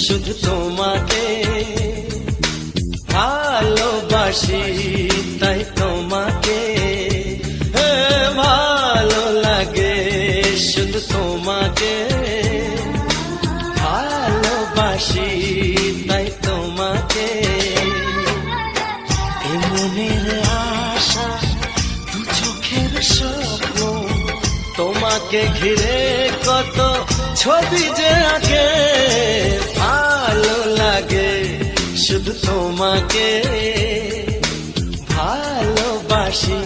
শুধু তোমাকে ভালোবাসি, তাই তোমাকে ভালো লাগে, শুধু তোমাকে ভালোবাসি, তাই তোমাকে। এ মনের আশা, দু চোখের স্বপ্ন, তোমাকে ঘিরে কত ছবি যে আঁকে, ভালো লাগে, শুধু তোমাকে ভালোবাসি।